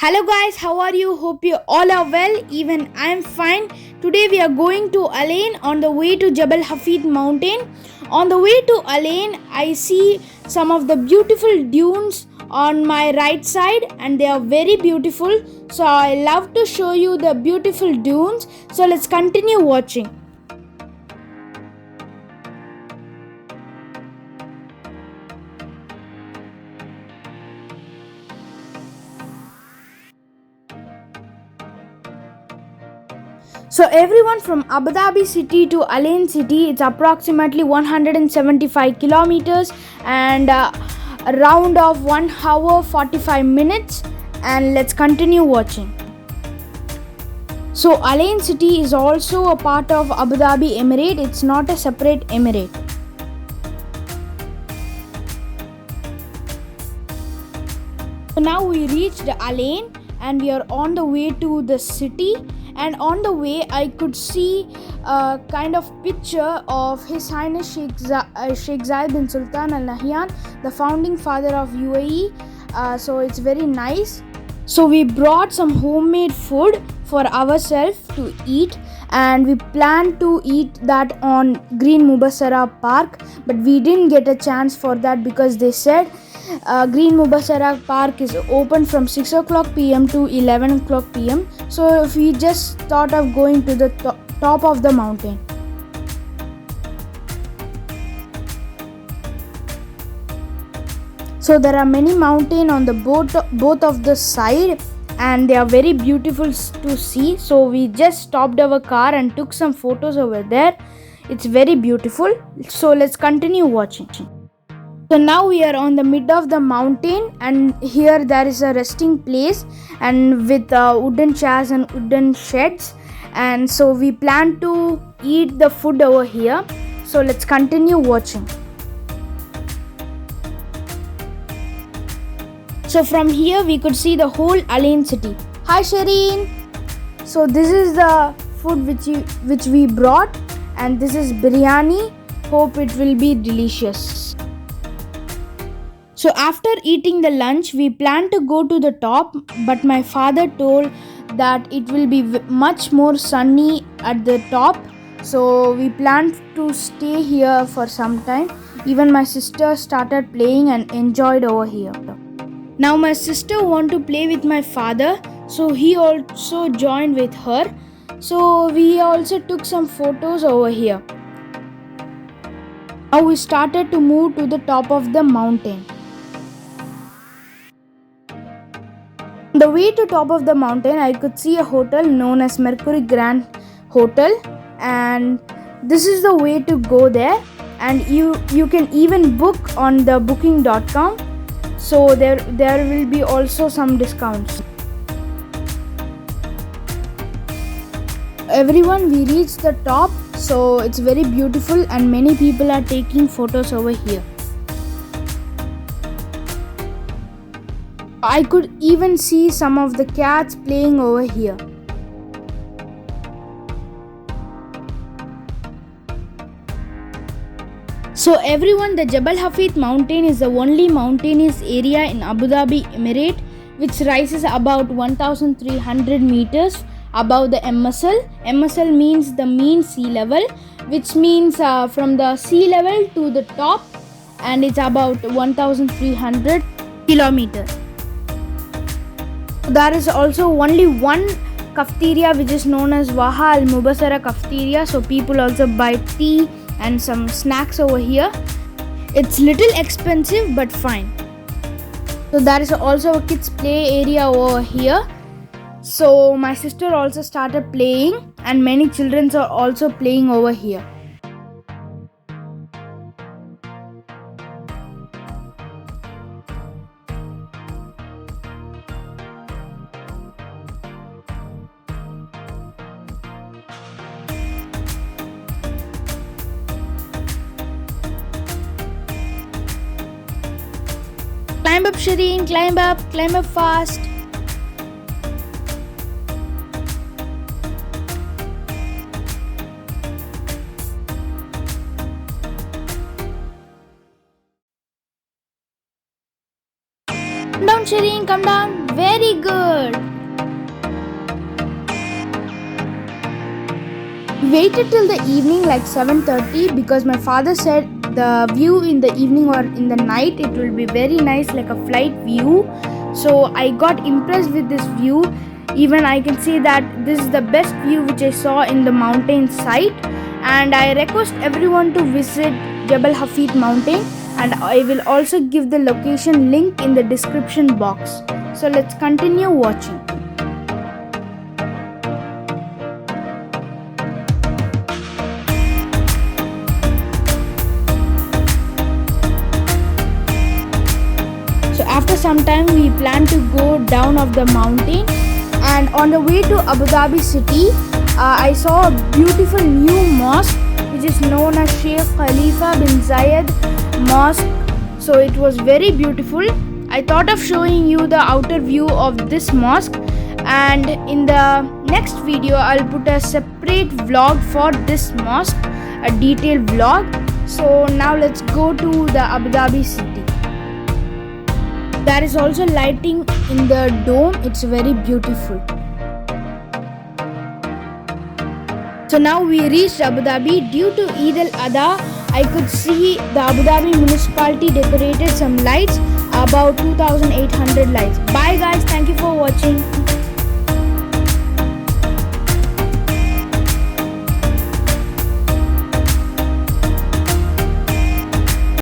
Hello guys, how are you? Hope you all are well. Even I am fine. Today we are going to Alain on the way to Jabal Hafid mountain. On the way to Alain, I see some of the beautiful dunes on my right side and they are very beautiful. So I love to show you the beautiful dunes. So let's continue watching. So everyone from Abu Dhabi city to Alain city, it's approximately 175 kilometers and around of 1 hour 45 minutes. And let's continue watching. So Alain city is also a part of Abu Dhabi Emirate. It's not a separate emirate. So now we reached Alain and we are on the way to the city. And on the way I could see a kind of picture of His Highness Sheikh Zayed bin Sultan Al Nahyan, the founding father of UAE. So it's very nice. So we brought some homemade food for ourselves to eat, and we planned to eat that on Green Mubassara Park, but we didn't get a chance for that because they said Green Mubassara Park is open from 6 o'clock pm to 11 o'clock pm. So we just thought of going to the top of the mountain. So there are many mountains on the both of the side and they are very beautiful to see. So we just stopped our car and took some photos over there. It's very beautiful. So let's continue watching. So now we are on the mid of the mountain and here there is a resting place and with wooden chairs and wooden sheds, and so we plan to eat the food over here. So let's continue watching. So from here we could see the whole Alain city. Hi Shireen! So this is the food which we brought and this is biryani. Hope it will be delicious. So after eating the lunch, we planned to go to the top, but my father told that it will be much more sunny at the top. So we planned to stay here for some time. Even my sister started playing and enjoyed over here. Now my sister want to play with my father, so he also joined with her. So we also took some photos over here. Now we started to move to the top of the mountain. On the way to top of the mountain, I could see a hotel known as Mercury Grand Hotel, and this is the way to go there. And you can even book on the booking.com. So there will be also some discounts. Everyone, we reached the top, so it's very beautiful and many people are taking photos over here. I could even see some of the cats playing over here. So everyone, the Jabal Hafid mountain is the only mountainous area in Abu Dhabi Emirate which rises about 1300 meters above the MSL. MSL means the mean sea level, which means from the sea level to the top, and it's about 1300 kilometers. There is also only one cafeteria which is known as Waha Al Mubassara cafeteria, so people also buy tea and some snacks over here. It's little expensive but fine. So there is also a kids play area over here. So my sister also started playing and many children are also playing over here. Climb up Shireen, climb up fast. Come down Shireen, come down. Very good. waited till the evening like 7:30 because my father said the view in the evening or in the night it will be very nice like a flight view. So I got impressed with this view. Even I can say that this is the best view which I saw in the mountain site, and I request everyone to visit Jabal Hafid mountain, and I will also give the location link in the description box. So let's continue watching. So after some time we plan to go down of the mountain, and on the way to Abu Dhabi city I saw a beautiful new mosque which is known as Sheikh Khalifa bin Zayed Mosque. So it was very beautiful. I thought of showing you the outer view of this mosque, and in the next video I'll put a separate vlog for this mosque, a detailed vlog. So now let's go to the Abu Dhabi city. There is also lighting in the dome. It's very beautiful. So now we reached Abu Dhabi. Due to Eid al-Adha, I could see the Abu Dhabi municipality decorated some lights, about 2,800 lights. Bye guys, thank you for watching.